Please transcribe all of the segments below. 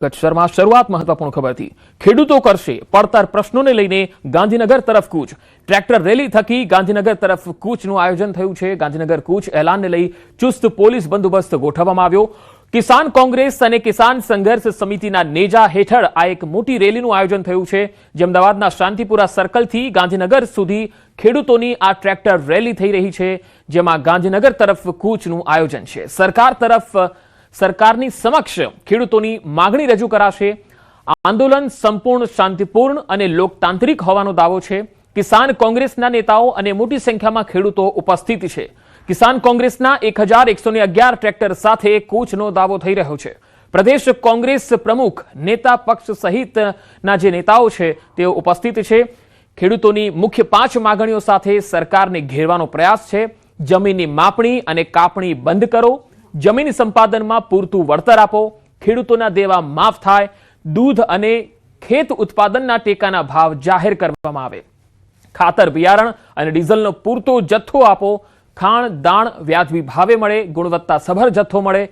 કચ્છમાં શરૂઆત મહત્વપૂર્ણ ખબરથી ખેડૂતો કરશે પડતર પ્રશ્નોને લઈને ગાંધીનગર તરફ કૂચ ટ્રેક્ટર રેલી થકી ગાંધીનગર તરફ કૂચનું આયોજન થયું છે। ગાંધીનગર કૂચ એલાનને લઈ ચુસ્ત પોલીસ બંદોબસ્ત ગોઠવવામાં આવ્યો। કિસાન કોંગ્રેસ અને કિસાન સંઘર્ષ સમિતિના નેજા હેઠળ આ એક મોટી રેલીનું આયોજન થયું છે। જે અમદાવાદના શાંતિપુરા સર્કલથી ગાંધીનગર સુધી ખેડૂતોની આ ટ્રેક્ટર રેલી થઈ રહી છે, જેમાં ગાંધીનગર તરફ કૂચનું આયોજન છે। સરકારની સમક્ષ ખેડૂતોની માગણી રજૂ કરાશે। આંદોલન સંપૂર્ણ શાંતિપૂર્ણ અને લોકતાંત્રિક હોવાનો દાવો છે। કિસાન કોંગ્રેસના નેતાઓ અને મોટી સંખ્યામાં ખેડૂતો ઉપસ્થિત છે। કિસાન કોંગ્રેસના 1111 ટ્રેક્ટર સાથે કૂચનો દાવો થઈ રહ્યો છે। પ્રદેશ કોંગ્રેસ પ્રમુખ નેતા પક્ષ સહિતના જે નેતાઓ છે તેઓ ઉપસ્થિત છે। ખેડૂતોની મુખ્ય 5 માગણીઓ સાથે સરકારને ઘેરવાનો પ્રયાસ છે। જમીનની માપણી અને કાપણી બંધ કરો, જમીન સંપાદનમાં પૂરતું વળતર આપો, ખેડૂતોના દેવા માફ થાય, દૂધ અને ખેત ઉત્પાદનના ટેકાના ભાવ જાહેર કરવામાં આવે, ખાતર બિયારણ અને ડીઝલનો પૂરતો જથ્થો આપો, ખાણ દાણ વ્યાજબી ભાવે મળે, ગુણવત્તાસભર જથ્થો મળે,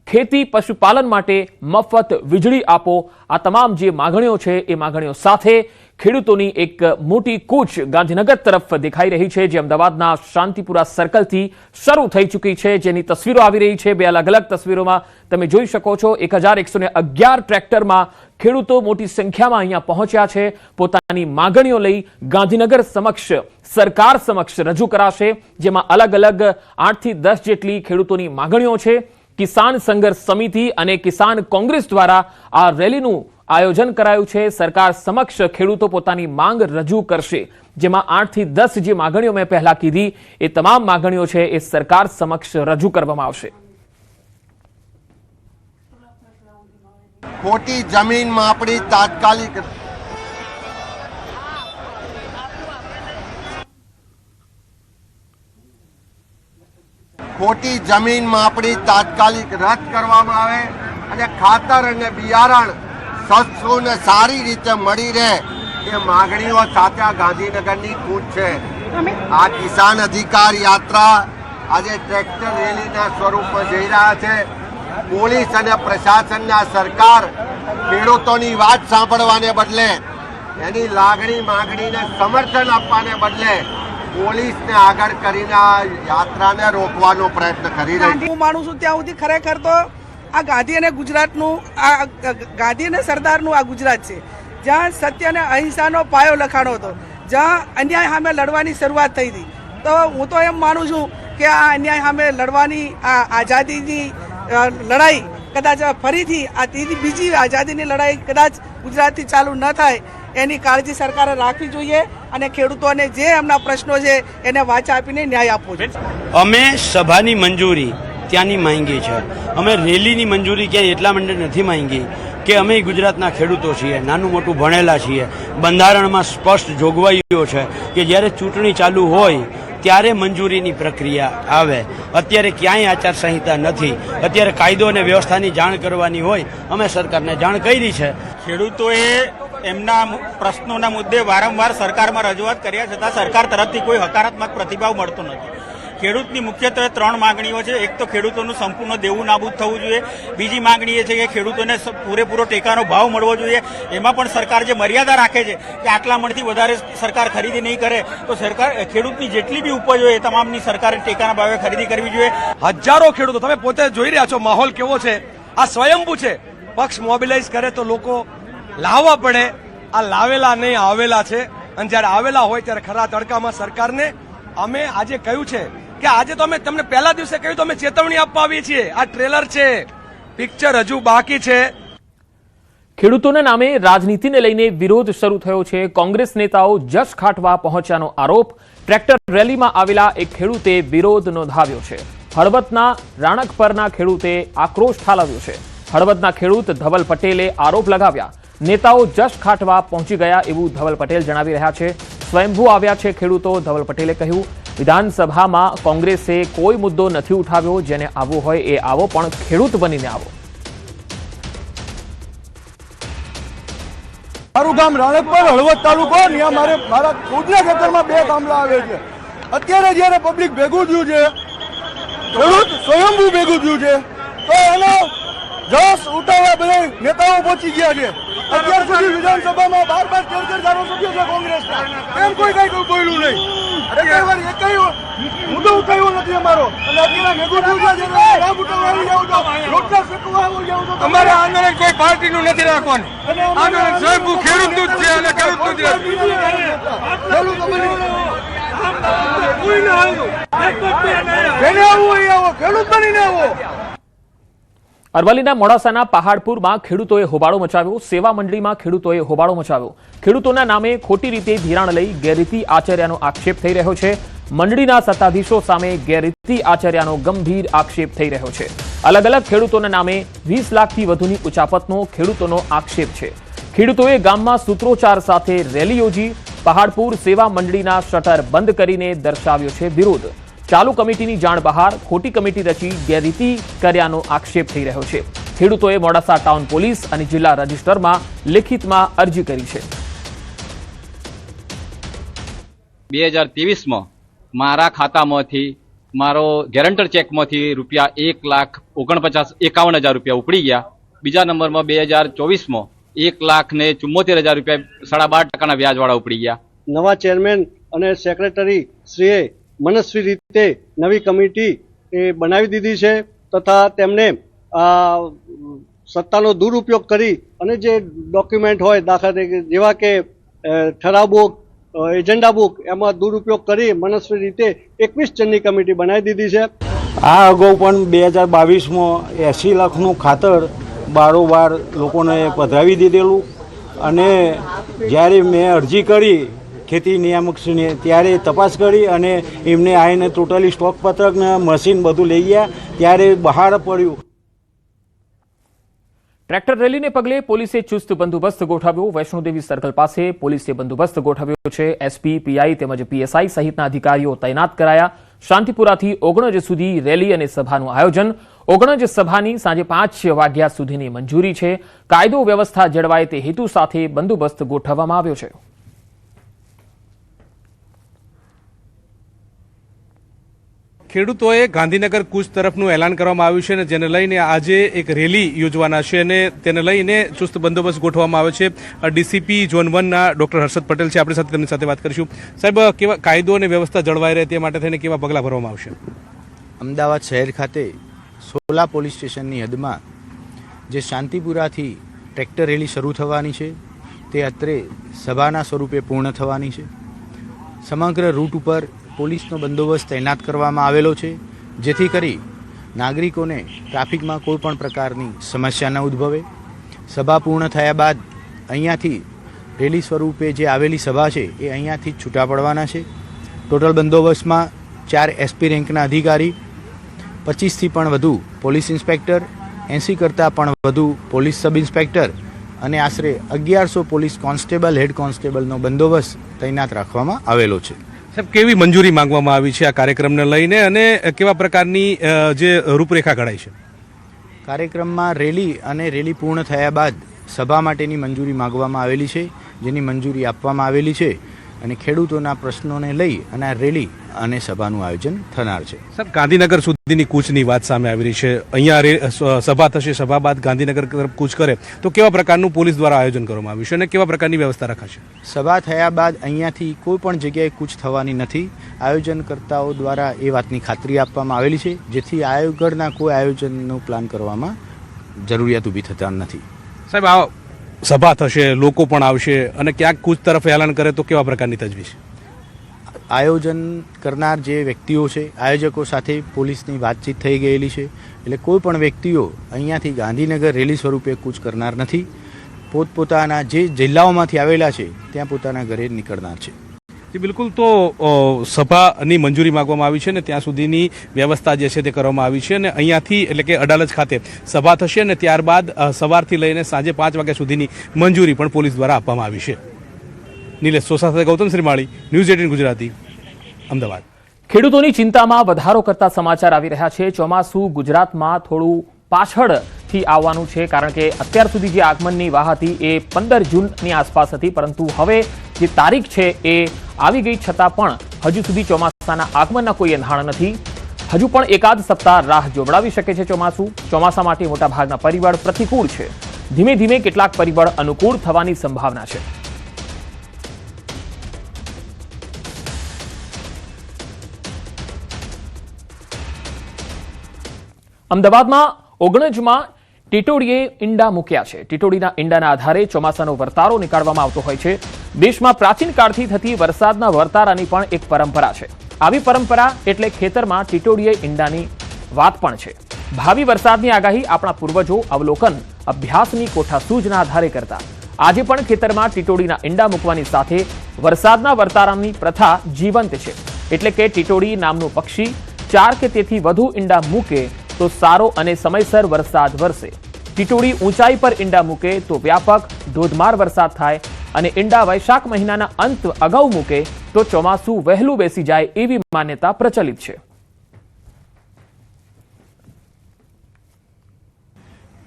ખેતી પશુપાલન માટે મફત વીજળી આપો। આ તમામ જે માગણીઓ છે એ માગણીઓ સાથે ખેડૂતોની એક મોટી કૂચ ગાંધીનગર તરફ દેખાઈ રહી છે, જે અમદાવાદના શાંતિપુરા સર્કલથી શરૂ થઈ ચૂકી છે, જેની તસવીરો આવી રહી છે। બે અલગ અલગ તસવીરોમાં તમે જોઈ શકો છો 1111 ટ્રેક્ટરમાં ખેડૂતો મોટી સંખ્યામાં અહીંયા પહોંચ્યા છે। પોતાની માગણીઓ લઈ ગાંધીનગર સમક્ષ સરકાર સમક્ષ રજૂ કરાશે, જેમાં અલગ અલગ 8 થી 10 જેટલી ખેડૂતોની માગણીઓ છે। કિસાન સંઘર્ષ સમિતિ અને કિસાન કોંગ્રેસ દ્વારા આ રેલીનું આયોજન કરાયું છે। સરકાર સમક્ષ ખેડૂતો પોતાની માંગ રજૂ કરશે, જેમાં 8 થી 10 જે માગણીઓ મેં પહેલા કીધી એ તમામ માગણીઓ છે એ સરકાર સમક્ષ રજૂ કરવામાં આવશે। ખોટી જમીન માપણી તાત્કાલિક રદ કરવામાં આવે અને ખાતર અને બિયારણ સસ્તું ને સારી રીતે મળી રહે એ માગણીઓ સાથે આ ગાંધીનગરની કૂચ છે। આ કિસાન અધિકાર યાત્રા આજે ટ્રેક્ટર રેલીના સ્વરૂપમાં જઈ રહ્યા છે। પોલીસ અને પ્રશાસનના સરકાર ખેડૂતોની વાત સાંભળવાને બદલે એની લાગણી માગણીને સમર્થન આપવાને બદલે પોલીસને આગળ કરીને આ યાત્રાને રોકવાનો પ્રયત્ન કરી રહી છે। હું માનું છું ત્યાં સુધી ખરેખર તો આ ગાંધી અને ગુજરાતનું આ ગાંધી અને સરદારનું આ ગુજરાત છે, જ્યાં સત્ય અને અહિંસાનો પાયો લખાણો હતો, જ્યાં અન્યાય સામે લડવાની શરૂઆત થઈ હતી। તો હું તો એમ માનું છું કે આ અન્યાય સામે લડવાની આ આઝાદીની લડાઈ કદાચ ફરીથી આ બીજી આઝાદીની લડાઈ કદાચ ગુજરાતથી ચાલુ ન થાય એની કાળજી સરકારે રાખવી જોઈએ અને ખેડૂતોને જે એમના પ્રશ્નો છે એને વાચા આપીને ન્યાય આપવો જોઈએ। અમે સભાની મંજૂરી ત્યાંની માંગી છે, અમે રેલીની મંજૂરી ક્યાંય એટલા માટે નથી માંગી કે અમે ગુજરાતના ખેડૂતો છીએ, નાનું મોટું ભણેલા છીએ। બંધારણમાં સ્પષ્ટ જોગવાઈઓ છે કે જ્યારે ચૂંટણી ચાલુ હોય ત્યારે મંજૂરીની પ્રક્રિયા આવે। અત્યારે ક્યાંય આચારસંહિતા નથી, અત્યારે કાયદો અને વ્યવસ્થાની જાણ કરવાની હોય, અમે સરકારને જાણ કરી છે। ખેડૂતોએ એમના પ્રશ્નોના મુદ્દે વારંવાર સરકારમાં રજૂઆત કર્યા છતાં સરકાર તરફથી કોઈ હકારાત્મક પ્રતિભાવ મળતો નથી। ખેડૂતની મુખ્યત્વે 3 માંગણીઓ છે। એક તો ખેડૂતોનું સંપૂર્ણ દેવું નાબૂદ થવું જોઈએ, બીજી માંગણી એ છે કે ખેડૂતોને પૂરેપૂરો ટેકાનો ભાવ મળવો જોઈએ। એમાં પણ સરકાર જે મર્યાદા રાખે છે કે આટલા મણથી વધારે સરકાર ખરીદી નહીં કરે, તો સરકાર ખેડૂતની જેટલી બી ઉપજ હોય એ તમામની સરકારે ટેકાના ભાવે ખરીદી કરવી જોઈએ। હજારો ખેડૂતો, તમે પોતે જોઈ રહ્યા છો માહોલ કેવો છે। આ સ્વયંભૂ છે, પક્ષ મોબિલાઇઝ કરે તો લોકો લાવવા પડે, આ લાવેલા નહીં આવેલા છે, અને જ્યારે આવેલા હોય ત્યારે ખરા તડકામાં સરકારને અમે આજે કહ્યું છે કે આજે તો અમે તમને પહેલા દિવસે કહ્યું તો અમે ચેતવણી આપવા આવીએ છીએ। આ ટ્રેલર છે, પિક્ચર હજુ બાકી છે। ખેડૂતોના નામે રાજનીતિને લઈને વિરોધ શરૂ થયો છે। કોંગ્રેસ નેતાઓ જશ ખાટવા પહોંચ્યાનો આરોપ। ટ્રેક્ટર રેલીમાં આવેલા એક ખેડૂતે વિરોધ નોંધાવ્યો છે। હળવદના રાણકપરના ખેડૂતે આક્રોશ ઠાલવ્યો છે। હળવદના ખેડૂત ધવલ પટેલે આરોપ લગાવ્યા, નેતાઓ જશ ખાટવા પહોંચી ગયા એવું ધવલ પટેલ જણાવી રહ્યા છે। સ્વયંભૂ આવ્યા છે ખેડૂતો, ધવલ પટેલે કહ્યું। વિધાનસભામાં કોંગ્રેસે કોઈ મુદ્દો નથી ઉઠાવ્યો, જેને આવવો હોય એ આવો, પણ ખેડૂત બનીને આવો। મારું ગામ રાણકપર, હળવદ તાલુકો, ત્યાં મારા ખુદના ખેતરમાં 2 ગામડા આવે છે। અત્યારે જયારે પબ્લિક ભેગું થયું છે, ખેડૂત સ્વયંભૂ ભેગું થયું છે, તો એનો જસ ઉઠાવવા બધા નેતાઓ પહોંચી ગયા છે. અત્યાર સુધી વિધાનસભામાં 12-13 ધારાસભ્યો છે કોંગ્રેસના, એમ કોઈ કઈ બોલ્યું નહીં. એકેય મુદ્દો ઉઠાવ્યો નથી અમારો. અને અત્યારે નેગોટિવ છે, લાભ ઉઠાવવા આવી જાવ તો રોટલા શેકવા આવી જાવ તો અમારે આંદોલન કોઈ પાર્ટીનું નથી રાખવાનું. આંદોલન સ્વયંભૂ ખેડૂતનું જ છે અને ખેડૂતનું જ જેને આવું હોય આવો, ખેડૂત બનીને આવો. અરવલ્લીના મોડાસાના પહાડપુરમાં ખેડૂતોએ હોબાળો મચાવ્યો. સેવા મંડળીમાં ખેડૂતોએ હોબાળો મચાવ્યો. ખેડૂતોના નામે ખોટી રીતે ધિરાણ લઈ ગેરરીતિ આચર્યાનો આક્ષેપ થઈ રહ્યો છે. મંડળીના સત્તાધીશો સામે ગેરરીતિ આચર્યાનો ગંભીર આક્ષેપ થઈ રહ્યો છે. અલગ અલગ ખેડૂતોના નામે 20 લાખથી વધુની ઉચાપતનો ખેડૂતોનો આક્ષેપ છે. ખેડૂતોએ ગામમાં સૂત્રોચ્ચાર સાથે રેલી યોજી પહાડપુર સેવા મંડળીના શટર બંધ કરીને દર્શાવ્યો છે વિરોધ. ચાલુ કમિટીની જાણ બહાર ખોટી કમિટી રચી ગેરરીતિ કર્યાનો આક્ષેપ થઈ રહ્યો છે. ખેડૂતોએ મોડાસા ટાઉન પોલીસ અને જિલ્લા રજિસ્ટરમાં લેખિતમાં અરજી કરી છે. 2023માં મારા ખાતામાંથી મારો ગેરંટર ચેકમાંથી રૂપિયા 1,49,51,000 રૂપિયા ઉપડી ગયા. બીજા નંબરમાં 2024માં 1,74,000 રૂપિયા 12.5% વ્યાજવાળા ઉપડી ગયા. નવા ચેરમેન અને સેક્રેટરી શ્રીએ મનસ્વી રીતે નવી કમિટી બનાવી દીધી છે તથા તેમને સત્તાનો દુરુપયોગ કરી અને જે ડોક્યુમેન્ટ હોય દાખલા તરીકે જેવા કે ઠરાવ બુક, એજન્ડા બુક, એમાં દુરુપયોગ કરી મનસ્વી રીતે 21 જણની કમિટી બનાવી દીધી છે. આ અગાઉ પણ 2022માં 80 લાખનું ખાતર બારોબાર લોકોને પધરાવી દીધેલું અને જ્યારે મેં અરજી કરી ખેતી નિયામકશ્રીને ત્યારે તપાસ કરી અને એમને આવીને ટોટલી સ્ટોક પત્રક ને મશીન બધું લઈ ગયા ત્યારે બહાર પડ્યું. ટ્રેક્ટર રેલીને પગલે પોલીસે ચુસ્ત બંદોબસ્ત ગોઠવ્યો. વૈષ્ણોદેવી સર્કલ પાસે પોલીસે બંદોબસ્ત ગોઠવ્યો છે. એસપી, પીઆઈ તેમજ પીએસઆઈ સહિતના અધિકારીઓ તૈનાત કરાયા. શાંતિપુરાથી ઓગણજ સુધી રેલી અને સભાનું આયોજન. ઓગણજ સભાની સાંજે 5 વાગ્યા સુધીની મંજૂરી છે. કાયદો વ્યવસ્થા જળવાય તે હેતુ સાથે બંદોબસ્ત ગોઠવવામાં આવ્યો છે. ખેડૂતોએ ગાંધીનગર કૂચ તરફનું એલાન કરવામાં આવ્યું છે અને જેને લઈને આજે એક રેલી યોજવાના છે અને તેને લઈને ચુસ્ત બંદોબસ્ત ગોઠવવામાં આવ્યો છે. ડીસીપી ઝોન 1ના ડોક્ટર હર્ષદ પટેલ છે આપણી સાથે, તેમની સાથે વાત કરીશું. સાહેબ, કેવા કાયદો અને વ્યવસ્થા જળવાઈ રહે તે માટે થઈને કેવા પગલાં ભરવામાં આવશે? અમદાવાદ શહેર ખાતે સોલા પોલીસ સ્ટેશનની હદમાં જે શાંતિપુરાથી ટ્રેક્ટર રેલી શરૂ થવાની છે તે અત્રે સભાના સ્વરૂપે પૂર્ણ થવાની છે. સમગ્ર રૂટ ઉપર પોલીસનો બંદોબસ્ત તૈનાત કરવામાં આવેલો છે જેથી કરી નાગરિકોને ટ્રાફિકમાં કોઈ પણ પ્રકારની સમસ્યા ન ઉદ્ભવે. સભા પૂર્ણ થયા બાદ અહીંયાથી રેલી સ્વરૂપે જે આવેલી સભા છે એ અહીંયાથી જ છૂટા પડવાના છે. ટોટલ બંદોબસ્તમાં 4 એસપી રેન્કના અધિકારી, 25થી પણ વધુ પોલીસ ઇન્સ્પેક્ટર, 80 કરતાં પણ વધુ પોલીસ સબ ઇન્સ્પેક્ટર અને આશરે 1100 પોલીસ કોન્સ્ટેબલ, હેડ કોન્સ્ટેબલનો બંદોબસ્ત તૈનાત રાખવામાં આવેલો છે. સાહેબ, કેવી મંજૂરી માંગવામાં આવી છે આ કાર્યક્રમને લઈને અને કેવા પ્રકારની જે રૂપરેખા ઘડાઈ છે? કાર્યક્રમમાં રેલી અને રેલી પૂર્ણ થયા બાદ સભા માટેની મંજૂરી માંગવામાં આવેલી છે, જેની મંજૂરી આપવામાં આવેલી છે અને ખેડૂતોના પ્રશ્નોને લઈ અને આ રેલી અને સભાનું આયોજન થનાર છે. સર, ગાંધીનગર સુધીની કૂચની વાત સામે આવી રહી છે. અહીંયા સભા થશે, સભા બાદ ગાંધીનગર તરફ કૂચ કરે તો કેવા પ્રકારનું પોલીસ દ્વારા આયોજન કરવામાં આવ્યું છે અને કેવા પ્રકારની વ્યવસ્થા રખાશે? સભા થયા બાદ અહીંયાથી કોઈ પણ જગ્યાએ કૂચ થવાની નથી. આયોજનકર્તાઓ દ્વારા એ વાતની ખાતરી આપવામાં આવેલી છે જેથી આગળના કોઈ આયોજનનો પ્લાન કરવામાં જરૂરિયાત ઊભી થતા નથી. સાહેબ, આ સભા થશે, લોકો પણ આવશે અને ક્યાંક કૂચ તરફ એલાન કરે તો કેવા પ્રકારની તજવીજ? આયોજન કરનાર જે વ્યક્તિઓ છે, આયોજકો સાથે પોલીસની વાતચીત થઈ ગયેલી છે એટલે કોઈ પણ વ્યક્તિઓ અહીંયાથી ગાંધીનગર રેલી સ્વરૂપે કૂચ કરનાર નથી. પોતપોતાના જે જિલ્લાઓમાંથી આવેલા છે ત્યાં પોતાના ઘરે નીકળનાર છે. બિલકુલ. તો સભાની મંજૂરી માંગવામાં આવી છે ને ત્યાં સુધીની વ્યવસ્થા જે છે તે કરવામાં આવી છે અને અહીંયાથી એટલે કે અડાલજ ખાતે સભા થશે અને ત્યારબાદ સવારથી લઈને સાંજે 5 વાગ્યા સુધીની મંજૂરી પણ પોલીસ દ્વારા આપવામાં આવી છે. નિલેશ સોસા સાથે ગૌતમ શ્રીમાળી, ન્યૂઝ 18 ગુજરાતી, અમદાવાદ. ખેડૂતોની ચિંતામાં વધારો કરતા સમાચાર આવી રહ્યા છે. ચોમાસું ગુજરાતમાં થોડું પાછળથી આવવાનું છે કારણ કે અત્યાર સુધી જે આગમનની વાહ હતી એ 15 જૂનની આસપાસ હતી, પરંતુ હવે જે તારીખ છે એ આવી ગઈ છતાં પણ હજુ સુધી ચોમાસાના આગમનના કોઈ એંધાણ નથી. હજુ પણ એકાદ સપ્તાહ રાહ જોવડાવી શકે છે ચોમાસું. ચોમાસા માટે મોટાભાગના પરિબળ પ્રતિકૂળ છે. ધીમે ધીમે કેટલાક પરિબળ અનુકૂળ થવાની સંભાવના છે. અમદાવાદમાં ઓગણજમાં ટીટોડીએ ઈંડા મૂક્યા છે. ટીટોડીના ઈંડાના આધારે ચોમાસાનો વર્તારો નીકાળવામાં આવતો હોય છે. દેશમાં પ્રાચીન કાળથી થતી વરસાદના વર્તારાની પણ એક પરંપરા છે. આવી પરંપરા એટલે ખેતરમાં ટીટોડીએ ઈંડાની વાત પણ છે. ભાવિ વરસાદની આગાહી આપણા પૂર્વજો અવલોકન અભ્યાસની કોઠાસૂઝના આધારે કરતા. આજે પણ ખેતરમાં ટીટોડીના ઈંડા મૂકવાની સાથે વરસાદના વર્તારાની પ્રથા જીવંત છે. એટલે કે ટીટોડી નામનું પક્ષી 4 કે તેથી વધુ ઈંડા મૂકે તો સારો અને સમયસર વરસાદ વરસે. ટીટોડી ઊંચાઈ પર ઈંડા મૂકે તો વ્યાપક ધોધમાર વરસાદ થાય અને ઈંડા વૈશાખ મહિનાના અંત અગાઉ મૂકે તો ચોમાસું વહેલું બેસી જાય એવી માન્યતા પ્રચલિત છે.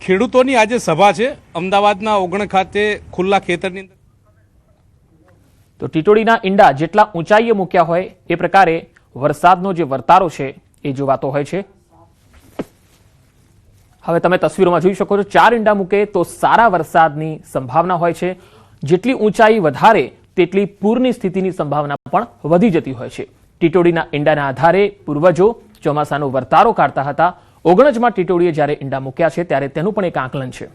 ખેડૂતોની આજે સભા છે અમદાવાદના ઓગણ ખાતે ખુલ્લા ખેતરની અંદર. તો ટીટોડીના ઈંડા જેટલા ઊંચાઈએ મૂક્યા હોય એ પ્રકારે વરસાદનો જે વર્તારો છે એ જોવાતો હોય છે. હવે તમે તસવીરોમાં જોઈ શકો છો 4 ઈંડા મૂકે તો સારા વરસાદની સંભાવના હોય છે. જેટલી ઊંચાઈ વધારે તેટલી પૂરની સ્થિતિની સંભાવના પણ વધી જતી હોય છે. ટીટોડીના ઈંડાના આધારે પૂર્વજો ચોમાસાનો વર્તારો કાઢતા હતા. ઓગણજમાં ટીટોડીએ જ્યારે ઈંડા મૂક્યા છે ત્યારે તેનું પણ એક આકલન છે.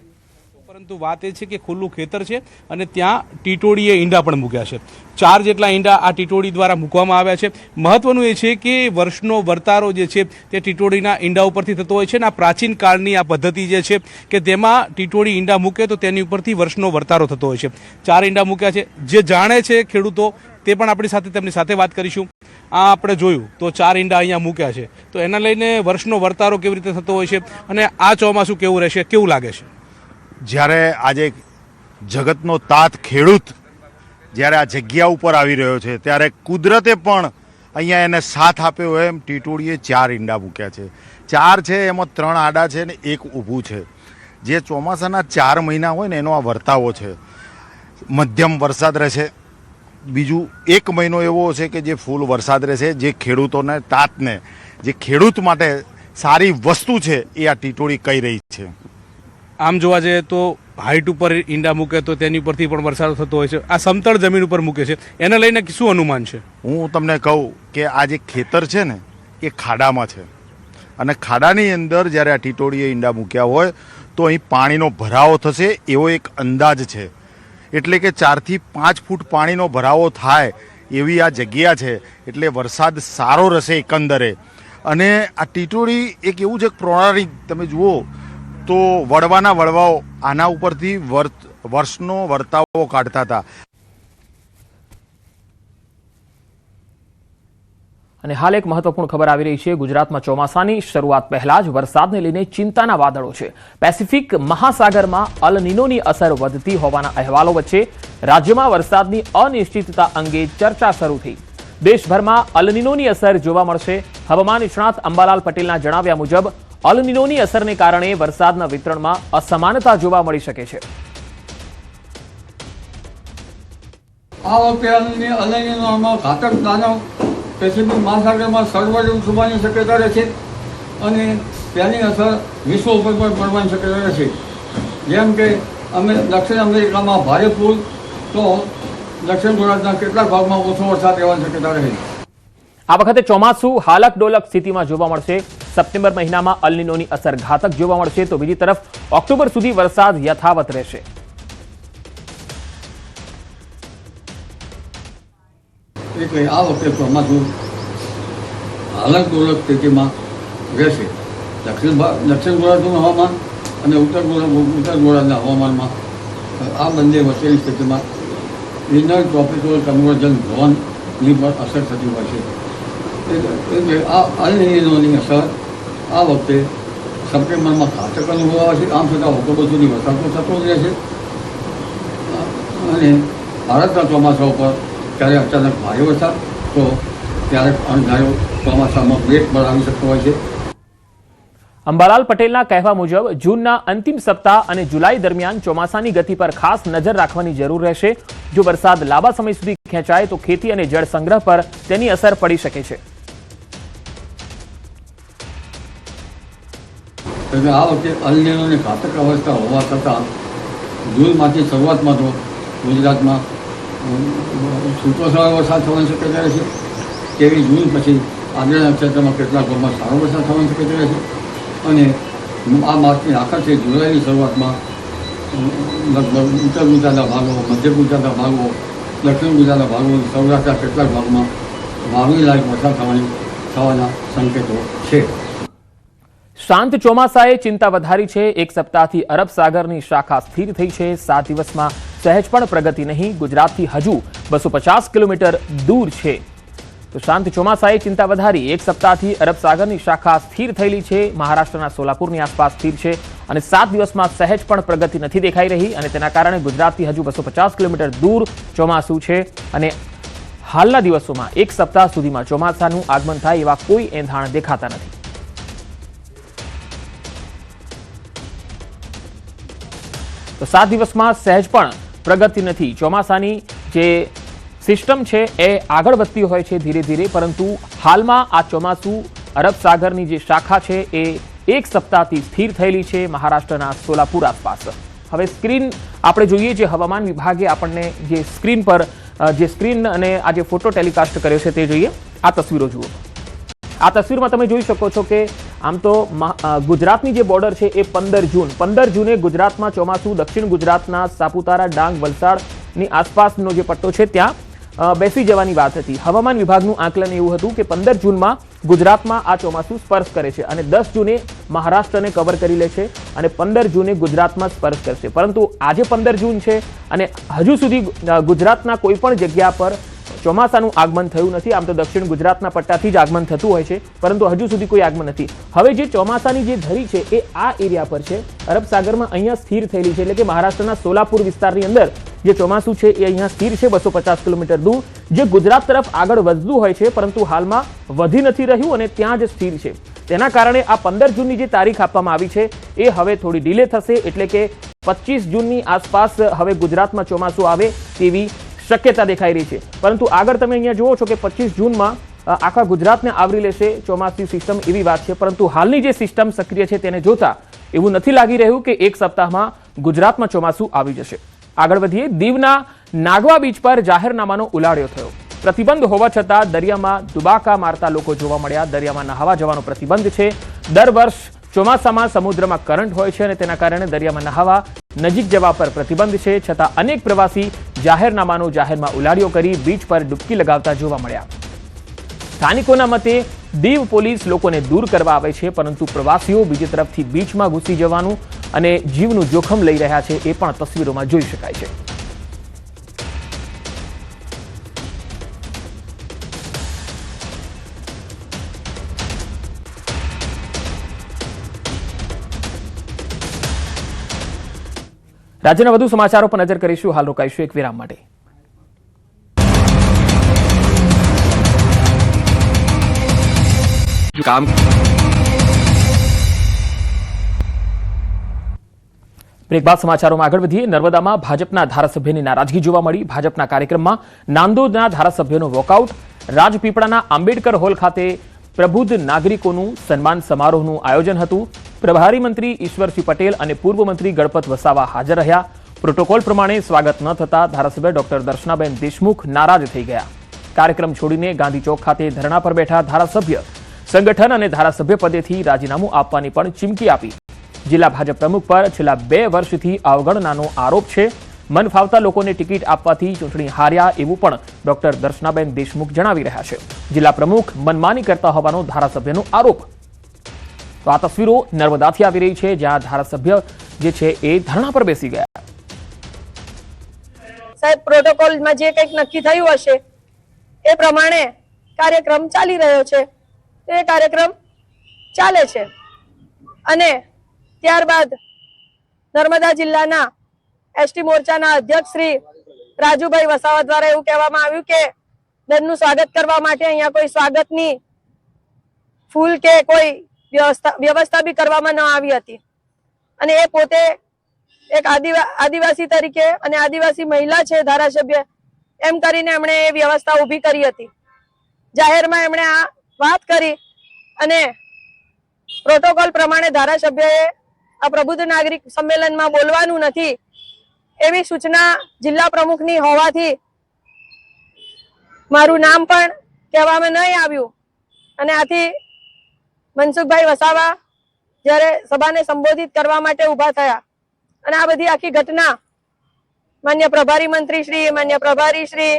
પરંતુ વાત એ છે કે ખુલ્લું ખેતર છે અને ત્યાં ટીટોડીએ ઈંડા પણ મૂક્યા છે. 4 જેટલા ઈંડા આ ટીટોડી દ્વારા મૂકવામાં આવ્યા છે. મહત્વનું એ છે કે વર્ષનો વર્તારો જે છે તે ટીટોડીના ઈંડા ઉપરથી થતો હોય છે અને આ પ્રાચીન કાળની આ પદ્ધતિ જે છે કે તેમાં ટીટોડી ઈંડા મૂકે તો તેની ઉપરથી વર્ષનો વર્તારો થતો હોય છે. 4 ઈંડા મૂક્યા છે. જે જાણે છે ખેડૂતો તે પણ આપણી સાથે તેમની સાથે વાત કરીશું. આ આપણે જોયું તો 4 ઈંડા અહીંયા મૂક્યા છે તો એના લઈને વર્ષનો વર્તારો કેવી રીતે થતો હોય છે અને આ ચોમાસું કેવું રહેશે, કેવું લાગે છે? જ્યારે આજે જગતનો તાત ખેડૂત જ્યારે આ જગ્યા ઉપર આવી રહ્યો છે ત્યારે કુદરતે પણ અહીંયા એને સાથ આપ્યો હોય એમ ટીટોડીએ 4 ઈંડા મૂક્યા છે. 4 છે એમાં 3 આડા છે ને 1 ઊભું છે. જે ચોમાસાના 4 મહિના હોય ને એનો આ વર્તાવો છે. મધ્યમ વરસાદ રહેશે. બીજું 1 મહિનો એવો છે કે જે ફૂલ વરસાદ રહેશે. જે ખેડૂતોને તાતને જે ખેડૂત માટે સારી વસ્તુ છે એ આ ટીટોડી કહી રહી છે. આમ જોવા જઈએ તો હાઈટ ઉપર ઈંડા મૂકે તો તેની ઉપરથી પણ વરસાદ થતો હોય છે. આ સમતળ જમીન ઉપર મૂકે છે એને લઈને શું અનુમાન છે? હું તમને કહું કે આ જે ખેતર છે ને એ ખાડામાં છે અને ખાડાની અંદર જ્યારે આ ટીટોડીએ ઈંડા મૂક્યા હોય તો અહીં પાણીનો ભરાવો થશે એવો એક અંદાજ છે. એટલે કે 4 થી 5 ફૂટ પાણીનો ભરાવો થાય એવી આ જગ્યા છે. એટલે વરસાદ સારો રહેશે એકંદરે. અને આ ટીટોડી એક એવું છે પૌરાણિક તમે જુઓ તો વડવાના વડવાઓ આના ઉપરથી વર્ષનો વર્તાવો કાઢતા હતા. અને હાલ એક મહત્વપૂર્ણ ખબર આવી રહી છે. ગુજરાતમાં ચોમાસાની શરૂઆત પહેલા જ વરસાદને લઈને ચિંતાના વાદળો છે. પેસિફિક મહાસાગરમાં અલ નીનોની અસર વધતી હોવાના અહેવાલો વચ્ચે રાજ્યમાં વરસાદની અનિશ્ચિતતા અંગે ચર્ચા શરૂ થઈ. દેશભરમાં અલ નીનોની અસર જોવા મળશે. હવામાન નિષ્ણાત અંબાલાલ પટેલના જણાવ્યા મુજબ અલ નીનોની અસરને કારણે વરસાદના વિતરણમાં અસમાનતા જોવા મળી શકે છે. આ વખતે અલ નીનોમાં ઘાતક દાનવ પેસિફિક મહાસાગરમાં સર્વર થવાની શક્યતા રહેશે અને તેની અસર વિશ્વ ઉપર પણ પડવાની શક્યતા રહેશે. જેમ કે દક્ષિણ અમેરિકામાં ભારે પૂર તો દક્ષિણ ગુજરાતના કેટલાક ભાગમાં ઓછો વરસાદ રહેવાની શક્યતા રહે. આ વખતે ચોમાસું હાલક ડોલક સ્થિતિમાં જોવા મળશે. સપ્ટેમ્બર મહિનામાં અલ નીનોની અસર ઘાતક જોવા મળશે તો બીજી તરફ ઓક્ટોબર સુધી વરસાદ યથાવત રહેશે. એટલે આ વખતે ચોમાસું હાલક ડોલક સ્થિતિમાં રહેશે. દક્ષિણ ગુજરાતનું હવામાન અને ઉત્તર ગુજરાતના હવામાનમાં આ બંને વચ્ચેની સ્થિતિમાં ઇનર ટ્રોપિકલ કન્વર્જન ઝોનની પર અસર થતી હોય છે. એટલે આ અલ નીનોની અસર આ વખતે સપ્ટેમ્બરમાં ઘાતક અનુભવાશે. આમ છતાં ઓક્ટોબર સુધી વરસાદ તો થતો જ રહેશે અને ભારતના ચોમાસા ઉપર ત્યારે અચાનક ભારે વરસાદ તો ક્યારેક અણધાર્યો ચોમાસામાં બ્રેક પણ આવી શકતો હોય છે. અંબાલાલ પટેલના કહેવા મુજબ જૂનના અંતિમ સપ્તાહ અને જુલાઈ દરમિયાન ચોમાસાની ગતિ પર ખાસ નજર રાખવાની જરૂર રહેશે. જો વરસાદ લાંબા સમય સુધી ખેંચાય તો ખેતી અને જળ સંગ્રહ પર તેની અસર પડી શકે છે. એટલે આ વખતે અલનીનોની ઘાતક અવસ્થા હોવા છતાં જૂનમાંથી શરૂઆતમાં તો ગુજરાતમાં છૂટોછવાયો વરસાદ થવાની શક્યતા રહેશે. તેવી જૂન પછી આંધ્રના ક્ષેત્રમાં કેટલાક ભાગમાં સારો વરસાદ થવાની શક્યતા રહેશે. અને આ માસની આખર છે જુલાઈની શરૂઆતમાં લગભગ ઉત્તર ગુજરાતના ભાગો, મધ્ય ગુજરાતના ભાગો, દક્ષિણ ગુજરાતના ભાગો, સૌરાષ્ટ્રના કેટલાક ભાગમાં વાવણી લાયક વરસાદ થવાના સંકેતો છે. શાંત ચોમાસાએ ચિંતા વધારી છે. એક સપ્તાહથી અરબ સાગરની શાખા સ્થિર થઈ છે. 7 દિવસમાં સહેજ પણ પ્રગતિ નહીં. ગુજરાતથી હજુ 250 કિલોમીટર દૂર છે. તો શાંત ચોમાસાએ ચિંતા વધારી. એક સપ્તાહથી અરબ સાગરની શાખા સ્થિર થયેલી છે. મહારાષ્ટ્રના સોલાપુરની આસપાસ સ્થિર છે અને 7 દિવસમાં સહેજ પણ પ્રગતિ નથી દેખાઈ રહી અને તેના કારણે ગુજરાતથી હજુ 250 કિલોમીટર દૂર ચોમાસું છે અને હાલના દિવસોમાં એક સપ્તાહ સુધીમાં ચોમાસાનું આગમન થાય એવા કોઈ એંધાણ દેખાતા નથી. તો 7 દિવસમાં સહેજ પણ પ્રગતિ નથી. ચોમાસાની જે સિસ્ટમ છે એ આગળ વધતી હોય છે ધીરે ધીરે, પરંતુ હાલમાં આ ચોમાસું અરબ સાગરની જે શાખા છે એ એક સપ્તાહથી સ્થિર થયેલી છે મહારાષ્ટ્રના સોલાપુર આસપાસ. હવે સ્ક્રીન આપણે જોઈએ, જે હવામાન વિભાગે આપણને જે સ્ક્રીન પર જે સ્ક્રીન અને આ જે ફોટો ટેલિકાસ્ટ કર્યો છે તે જોઈએ. આ તસવીરો જુઓ. આ તસવીરમાં તમે જોઈ શકો છો કે આમ તો ગુજરાતની જે બોર્ડર છે એ 15 જૂને ગુજરાતમાં ચોમાસું દક્ષિણ ગુજરાતના સાપુતારા, ડાંગ, વલસાડની આસપાસનો જે પટ્ટો છે ત્યાં બેસી જવાની વાત હતી. હવામાન વિભાગનું આકલન એવું હતું કે 15 જૂનમાં ગુજરાતમાં આ ચોમાસું સ્પર્શ કરે છે અને 10 જૂને મહારાષ્ટ્રને કવર કરી લે છે અને 15 જૂને ગુજરાતમાં સ્પર્શ કરશે. પરંતુ આજે 15 જૂન છે અને હજુ સુધી ગુજરાતના કોઈ પણ જગ્યા પર ચોમાસાનું આગમન થયું નથી. આમ તો દક્ષિણ ગુજરાતના પટ્ટાથી જ આગમન થતું હોય છે, પરંતુ હજુ સુધી કોઈ આગમન નથી. હવે જે ચોમાસાની જે ધરી છે એ આ એરિયા પર છે, અરબ સાગરમાં અહીંયા સ્થિર થયેલી છે. એટલે કે મહારાષ્ટ્રના સોલાપુર વિસ્તારની અંદર જે ચોમાસું છે એ અહીંયા સ્થિર છે 250 કિલોમીટર દૂર, જે ગુજરાત તરફ આગળ વધતું હોય છે પરંતુ હાલમાં વધી નથી રહ્યું અને ત્યાં જ સ્થિર છે. તેના કારણે આ 15 જૂનની જે તારીખ આપવામાં આવી છે એ હવે થોડી ડિલે થશે. એટલે કે 25 જૂનની આસપાસ હવે ગુજરાતમાં ચોમાસું આવે તેવી શક્યતા દેખાઈ રહી છે. પરંતુ આગળ તમે અહીંયા જુઓ છો કે 25 જૂનમાં આખા ગુજરાતને આવરી લેશે ચોમાસી સિસ્ટમ એવી વાત છે. પરંતુ હાલની જે સિસ્ટમ સક્રિય છે તેને જોતા એવું નથી લાગી રહ્યું કે એક સપ્તાહમાં ગુજરાતમાં ચોમાસું આવી જશે. આગળ વધીએ. દીવના નાગવા બીચ પર જાહેરનામાનો ઉલાળ્યો થયો. પ્રતિબંધ હોવા છતાં દરિયામાં દુબાકા મારતા લોકો જોવા મળ્યા. દરિયામાં નહાવા જવાનો પ્રતિબંધ છે. દર વર્ષ ચોમાસામાં સમુદ્રમાં કરંટ હોય છે અને તેના કારણે દરિયામાં નહાવા નજીક જવા પર પ્રતિબંધ છે. છતાં અનેક પ્રવાસી જાહેરનામાનો જાહેરમાં ઉલાળ્યો કરી બીચ પર ડૂબકી લગાવતા જોવા મળ્યા. સ્થાનિકોના મતે દીવ પોલીસ લોકોને દૂર કરવા આવે છે, પરંતુ પ્રવાસીઓ બીજી તરફથી બીચમાં ઘૂસી જવાનું અને જીવનું જોખમ લઈ રહ્યા છે એ પણ તસવીરોમાં જોઈ શકાય છે. રાજ્યના વધુ સમાચારો પર નજર કરીશું. હાલ રોકાઈશું એક વિરામ માટે. બ્રેક બાદ સમાચારોમાં આગળ વધીએ. નર્મદામાં ભાજપના ધારાસભ્યની નારાજગી જોવા મળી. ભાજપના કાર્યક્રમમાં નાંદોદના ધારાસભ્યનો વોકઆઉટ. રાજપીપળાના આંબેડકર હોલ ખાતે પ્રબુદ્ધ નાગરિકોનું સન્માન સમારોહનું આયોજન હતું. પ્રભારી મંત્રી ઈશ્વરસિંહ પટેલ અને પૂર્વ મંત્રી ગણપત વસાવા હાજર રહ્યા. પ્રોટોકોલ પ્રમાણે સ્વાગત ન થતા ધારાસભ્ય ડોક્ટર દર્શનાબેન દેશમુખ નારાજ થઈ ગયા. કાર્યક્રમ છોડીને ગાંધી ચોક ખાતે ધરણા પર બેઠા ધારાસભ્ય સંગઠન અને ધારાસભ્ય પદેથી રાજીનામું આપવાની પણ ચીમકી આપી. જિલ્લા ભાજપ પ્રમુખ પર છેલ્લા 2 વર્ષથી અવગણનાનો આરોપ છે. મન ફાવતા લોકોને ટિકિટ આપવાથી ચૂંટણી હાર્યા એવું પણ ડોક્ટર દર્શનાબેન દેશમુખ જણાવી રહ્યા છે. જિલ્લા પ્રમુખ મનમાની કરતા હોવાનો ધારાસભ્યનો આરોપ. તો આ તસવીરો નર્મદાથી આવી રહી છે, જ્યાં ધારાસભ્ય જે છે એ ધરણા પર બેસી ગયા. સાહેબ, પ્રોટોકોલમાં જે કંઈક નક્કી થયું હશે એ પ્રમાણે કાર્યક્રમ ચાલી રહ્યો છે. એ કાર્યક્રમ ચાલે છે અને ત્યારબાદ નર્મદા જિલ્લાના એસટી મોરચાના અધ્યક્ષ શ્રી રાજુભાઈ વસાવા દ્વારા એવું કહેવામાં આવ્યું કે બેનનું સ્વાગત કરવા માટે અહીંયા કોઈ સ્વાગતની ફૂલ કે કોઈ વ્યવસ્થા બી કરવામાં ન આવી હતી. અને એ પોતે એક આદિવાસી તરીકે અને આદિવાસી મહિલા છે ધારાસભ્ય એમ કરીને એમણે એ વ્યવસ્થા ઊભી કરી હતી. જાહેરમાં એમણે આ વાત કરી અને પ્રોટોકોલ પ્રમાણે ધારાસભ્યએ આ પ્રબુદ્ધ નાગરિક સંમેલનમાં બોલવાનું નથી એવી સૂચના જિલ્લા પ્રમુખની હોવાથી મારું નામ પણ કહેવામાં નહીં આવ્યું અને આથી મનસુખભાઈ વસાવા જ્યારે સભાને સંબોધિત કરવા માટે ઉભા થયા અને આ બધી આખી ઘટના માન્ય પ્રભારી મંત્રી શ્રી, માન્ય પ્રભારી શ્રી,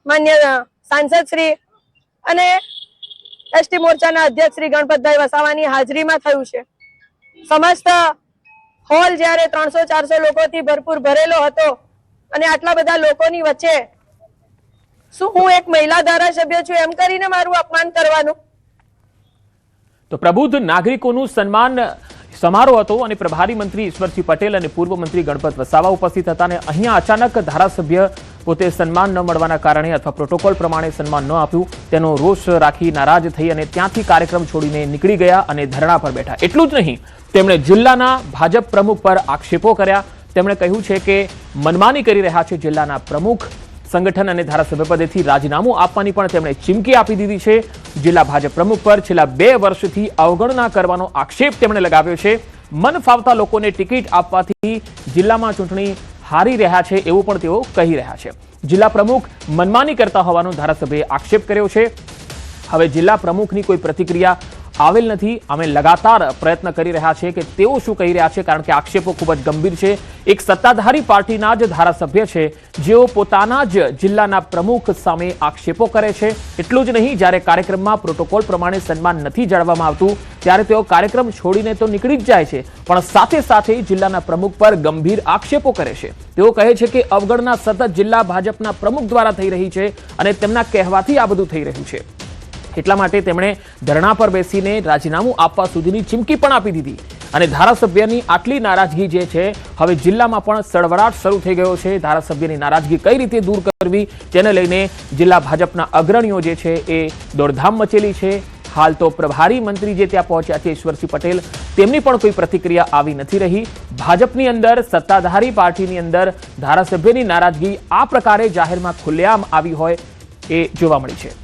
માન્ય સાંસદ શ્રી અને એસટી મોરચાના અધ્યક્ષ શ્રી ગણપતભાઈ વસાવાની હાજરીમાં થયું છે. સમસ્ત હોલ જ્યારે 300-400 લોકોથી ભરપૂર ભરેલો હતો અને આટલા બધા લોકોની વચ્ચે શું હું એક મહિલા ધારાસભ્ય છું એમ કરીને મારું અપમાન કરવાનું? તો પ્રબુદ્ધ નાગરિકોનું સન્માન સમારોહ હતો અને પ્રભારી મંત્રી ઈશ્વરસિંહ પટેલ અને પૂર્વ મંત્રી ગણપત વસાવા ઉપસ્થિત હતા અને અહીંયા અચાનક ધારાસભ્ય પોતે સન્માન ન મળવાના કારણે અથવા પ્રોટોકોલ પ્રમાણે સન્માન ન આપ્યું તેનો રોષ રાખી નારાજ થઈ અને ત્યાંથી કાર્યક્રમ છોડીને નીકળી ગયા અને ધરણા પર બેઠા. એટલું જ નહીં, તેમણે જિલ્લાના ભાજપ પ્રમુખ પર આક્ષેપો કર્યા. તેમણે કહ્યું છે કે મનમાની કરી રહ્યા છે જિલ્લાના પ્રમુખ. સંગઠન અને ધારાસભ્ય પદેથી રાજીનામું આપવાની પણ તેમણે ચીમકી આપી દીધી છે. જિલ્લા ભાજપ પ્રમુખ પર છેલ્લા 2 વર્ષથી અવગણના કરવાનો આક્ષેપ તેમણે લગાવ્યો છે. મન ફાવતા લોકોને ટિકિટ આપવાથી જિલ્લામાં ચૂંટણી હારી રહ્યા છે એવું પણ તેઓ કહી રહ્યા છે. જિલ્લા પ્રમુખ મનમાની કરતા હોવાનો ધારાસભ્યએ આક્ષેપ કર્યો છે. હવે જિલ્લા પ્રમુખની કોઈ પ્રતિક્રિયા આવેલ નથી. અમે લગાતાર પ્રયત્ન કરી રહ્યા છીએ કે તેઓ શું કહી રહ્યા છે, કારણ કે આક્ષેપો ખૂબ જ ગંભીર છે. એક સત્તાધારી પાર્ટીના જ ધારાસભ્ય છે જેઓ પોતાના જ જિલ્લાના પ્રમુખ સામે આક્ષેપો કરે છે. એટલું જ નહીં, જ્યારે કાર્યક્રમમાં પ્રોટોકોલ પ્રમાણે સન્માન નથી જાળવવામાં આવતું ત્યારે તેઓ કાર્યક્રમ છોડીને તો નીકળી જ જાય છે, પણ સાથે સાથે જિલ્લાના પ્રમુખ પર ગંભીર આક્ષેપો કરે છે. તેઓ કહે છે કે અવગણના સતત જિલ્લા ભાજપના પ્રમુખ દ્વારા થઈ રહી છે અને તેમના કહેવાથી આ બધું થઈ રહ્યું છે. એટલા માટે તેમણે ધરણા પર બેસીને રાજીનામું આપવા સુધીની ચીમકી પણ આપી દીધી અને ધારાસભ્યની આટલી નારાજગી જે છે હવે જિલ્લામાં પણ સળવળાટ શરૂ થઈ ગયો છે. ધારાસભ્યની નારાજગી કઈ રીતે દૂર કરવી તેને લઈને જિલ્લા ભાજપના અગ્રણીઓ જે છે એ દોડધામ મચેલી છે. હાલ તો પ્રભારી મંત્રી જે ત્યાં પહોંચ્યા છે ઈશ્વરસિંહ પટેલ, તેમની પણ કોઈ પ્રતિક્રિયા આવી નથી રહી. ભાજપની અંદર, સત્તાધારી પાર્ટીની અંદર ધારાસભ્યની નારાજગી આ પ્રકારે જાહેરમાં ખુલ્લેઆમ આવી હોય એ જોવા મળી છે.